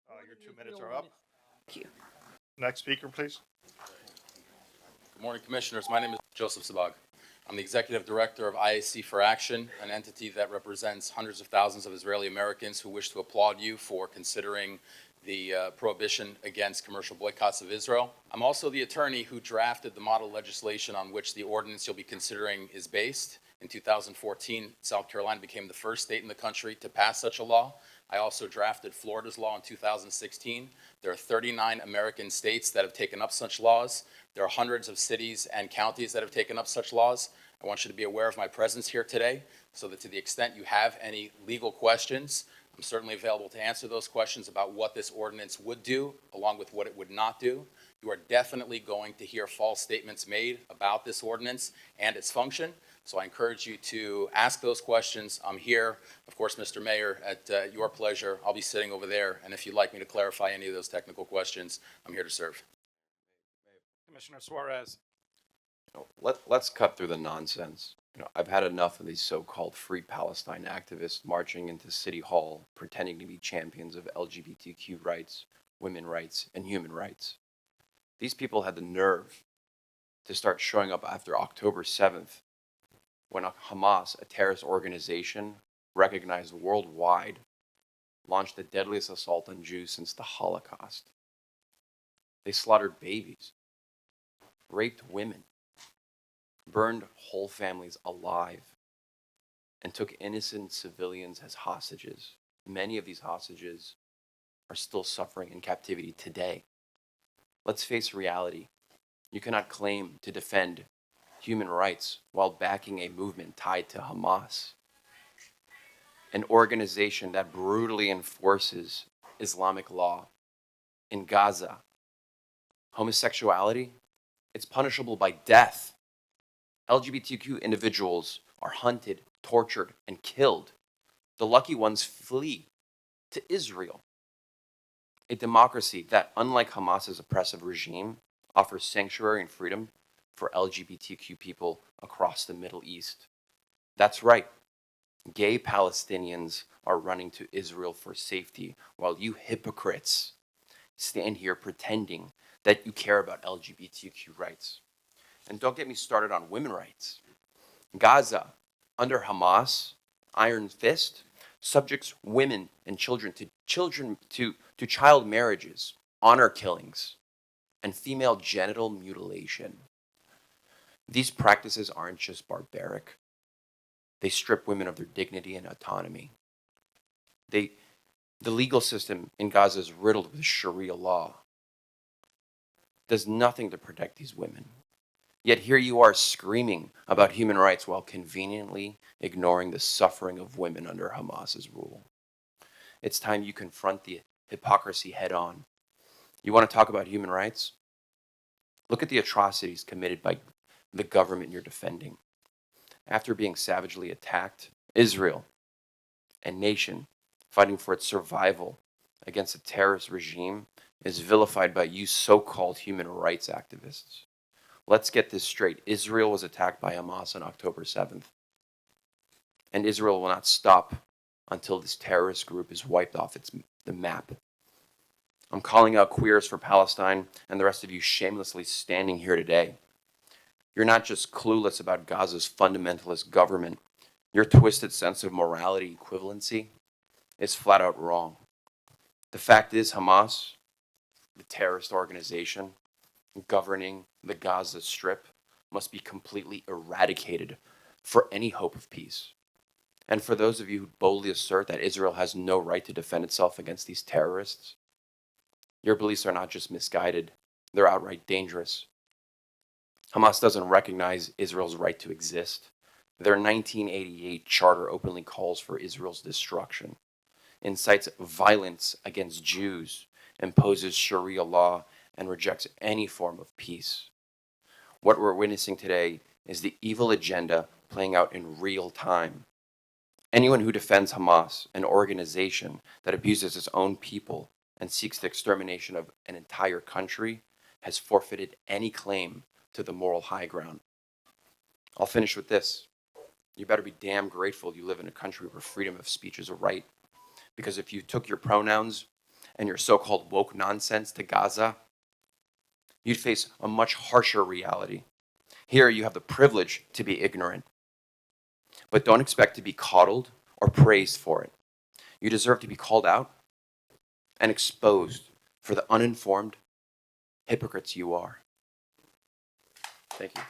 Your 2 minutes are up. Thank you. Next speaker, please. Good morning, Commissioners. My name is Joseph Sabag. I'm the Executive Director of IAC for Action, an entity that represents hundreds of thousands of Israeli Americans who wish to applaud you for considering the prohibition against commercial boycotts of Israel. I'm also the attorney who drafted the model legislation on which the ordinance you'll be considering is based. In 2014, South Carolina became the first state in the country to pass such a law. I also drafted Florida's law in 2016. There are 39 American states that have taken up such laws. There are hundreds of cities and counties that have taken up such laws. I want you to be aware of my presence here today so that to the extent you have any legal questions, I'm certainly available to answer those questions about what this ordinance would do, along with what it would not do. You are definitely going to hear false statements made about this ordinance and its function. So I encourage you to ask those questions. I'm here, of course, Mr. Mayor, at your pleasure. I'll be sitting over there, and if you'd like me to clarify any of those technical questions, I'm here to serve. Commissioner Suarez. Let's cut through the nonsense. I've had enough of these so-called Free Palestine activists marching into City Hall pretending to be champions of LGBTQ rights, women rights, and human rights. These people had the nerve to start showing up after October 7th, when Hamas, a terrorist organization recognized worldwide, launched the deadliest assault on Jews since the Holocaust. They slaughtered babies, raped women, burned whole families alive, and took innocent civilians as hostages. Many of these hostages are still suffering in captivity today. Let's face reality. You cannot claim to defend human rights while backing a movement tied to Hamas, an organization that brutally enforces Islamic law in Gaza. Homosexuality, it's punishable by death. LGBTQ individuals are hunted, tortured, and killed. The lucky ones flee to Israel, a democracy that, unlike Hamas's oppressive regime, offers sanctuary and freedom for LGBTQ people across the Middle East. That's right. Gay Palestinians are running to Israel for safety, while you hypocrites stand here pretending that you care about LGBTQ rights. And don't get me started on women rights. Gaza, under Hamas, Iron Fist, subjects women and children to child marriages, honor killings, and female genital mutilation. These practices aren't just barbaric. They strip women of their dignity and autonomy. The legal system in Gaza is riddled with Sharia law. Does nothing to protect these women. Yet here you are screaming about human rights while conveniently ignoring the suffering of women under Hamas's rule. It's time you confront the hypocrisy head on. You want to talk about human rights? Look at the atrocities committed by the government you're defending. After being savagely attacked, Israel, a nation fighting for its survival against a terrorist regime, is vilified by you so-called human rights activists. Let's get this straight. Israel was attacked by Hamas on October 7th. And Israel will not stop until this terrorist group is wiped off the map. I'm calling out Queers for Palestine and the rest of you shamelessly standing here today. You're not just clueless about Gaza's fundamentalist government. Your twisted sense of morality equivalency is flat out wrong. The fact is, Hamas, the terrorist organization governing the Gaza Strip, must be completely eradicated for any hope of peace. And for those of you who boldly assert that Israel has no right to defend itself against these terrorists, your beliefs are not just misguided, they're outright dangerous. Hamas doesn't recognize Israel's right to exist. Their 1988 charter openly calls for Israel's destruction, incites violence against Jews, imposes Sharia law, and rejects any form of peace. What we're witnessing today is the evil agenda playing out in real time. Anyone who defends Hamas, an organization that abuses its own people and seeks the extermination of an entire country, has forfeited any claim to the moral high ground. I'll finish with this. You better be damn grateful you live in a country where freedom of speech is a right. Because if you took your pronouns and your so-called woke nonsense to Gaza, you'd face a much harsher reality. Here you have the privilege to be ignorant, but don't expect to be coddled or praised for it. You deserve to be called out and exposed for the uninformed hypocrites you are. Thank you.